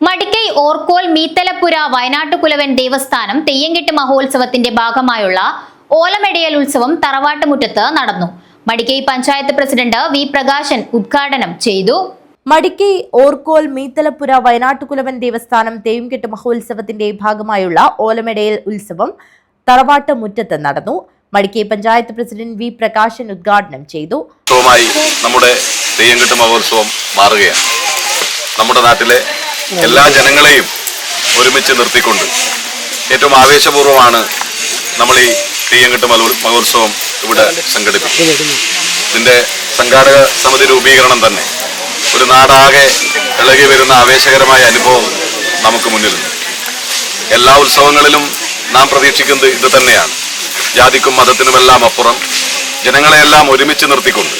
മടിക്കൈ ഓർക്കോൽ മീത്തലപ്പുര വയനാട്ടുകുലവൻ ദേവസ്ഥാനം തെയ്യംകെട്ട് മഹോത്സവത്തിന്റെ ഭാഗമായുള്ള ഓലമെടയൽ ഉത്സവം തറവാട്ടുമുറ്റത്ത് നടന്നു. മടിക്കൈ പഞ്ചായത്ത് പ്രസിഡന്റ് വി പ്രകാശൻ ഉദ്ഘാടനം ചെയ്തു. മടിക്കൈ ഓർക്കോൽ മീത്തലപ്പുര വയനാട്ടുകുലവൻ ദേവസ്ഥാനം തെയ്യംകെട്ട് മഹോത്സവത്തിന്റെ ഭാഗമായുള്ള ഓലമെടയൽ ഉത്സവം തറവാട്ടുമുറ്റത്ത് നടന്നു. മടിക്കൈ പഞ്ചായത്ത് പ്രസിഡന്റ് വി പ്രകാശൻ ഉദ്ഘാടനം ചെയ്തു. നമ്മുടെ തെയ്യംകെട്ട് മഹോത്സവം മാറുകയാണ്. നമ്മുടെ നാട്ടിലെ എല്ലാ ജനങ്ങളെയും ഒരുമിച്ച് നിർത്തിക്കൊണ്ട് ഏറ്റവും ആവേശപൂർവ്വമാണ് നമ്മൾ ഈ തെയ്യംകെട്ട് മഹോത്സവം ഇവിടെ സംഘടിപ്പിക്കുന്നത്. ഇതിന്റെ സംഘാടക സമിതി രൂപീകരണം തന്നെ ഒരു നാടാകെ ഇളകി വരുന്ന ആവേശകരമായ അനുഭവം നമുക്ക് മുന്നിലുണ്ട്. എല്ലാ ഉത്സവങ്ങളിലും നാം പ്രതീക്ഷിക്കുന്നത് ഇത് തന്നെയാണ്. ജാതിക്കും മതത്തിനുമെല്ലാം അപ്പുറം ജനങ്ങളെയെല്ലാം ഒരുമിച്ച് നിർത്തിക്കൊണ്ട്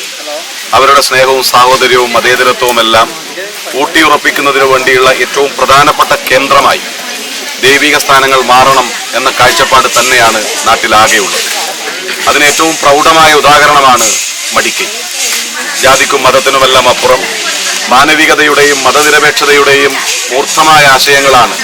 അവരുടെ സ്നേഹവും സാഹോദര്യവും മതേതരത്വവും എല്ലാം ഊട്ടിയുറപ്പിക്കുന്നതിനു വേണ്ടിയുള്ള ഏറ്റവും പ്രധാനപ്പെട്ട കേന്ദ്രമായി ദൈവിക സ്ഥാനങ്ങൾ മാറണം എന്ന കാഴ്ചപ്പാട് തന്നെയാണ് നാട്ടിലാകെയുള്ളത്. അതിന് ഏറ്റവും പ്രൗഢമായ ഉദാഹരണമാണ് മടിക്കൈ. ജാതിക്കും മതത്തിനുമെല്ലാം അപ്പുറം മാനവികതയുടെയും മതനിരപേക്ഷതയുടെയും മൂർത്തമായ ആശയങ്ങളാണ്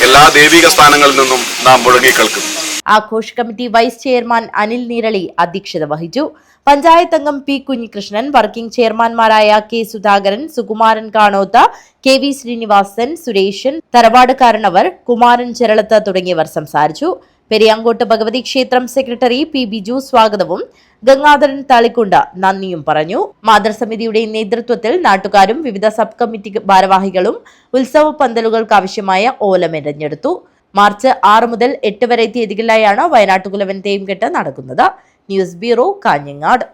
എല്ലാ ദൈവിക സ്ഥാനങ്ങളിൽ നിന്നും നാം മുഴങ്ങിക്കേൾക്കുന്നത്. ആഘോഷ committee vice chairman Anil Neerali അധ്യക്ഷത വഹിച്ചു. പഞ്ചായത്ത് അംഗം പി കുഞ്ഞികൃഷ്ണൻ, വർക്കിംഗ് ചെയർമാൻമാരായ K Sudhakaran, Sukumaran Kanotha, K V Sreenivasan, Sureshan, തറവാട് കാരണവർ, കുമാരൻ ചെരളത്ത് തുടങ്ങിയവർ സംസാരിച്ചു. പെരിയാങ്കോട്ട് ഭഗവതി ക്ഷേത്രം സെക്രട്ടറി പി ബിജു സ്വാഗതവും ഗംഗാധരൻ തളിക്കുണ്ട് നന്ദിയും പറഞ്ഞു. മാതൃസമിതിയുടെ നേതൃത്വത്തിൽ നാട്ടുകാരും വിവിധ സബ് കമ്മിറ്റി ഭാരവാഹികളും ഉത്സവ പന്തലുകൾക്ക് ആവശ്യമായ ഓല മെനഞ്ഞെടുത്തു. മാർച്ച് 6 മുതൽ 8 വരെ തീയതികളിലായാണ് വയനാട്ടുകുലവൻ തെയ്യംകെട്ട് നടക്കുന്നത്. News bureau, Kanhangad.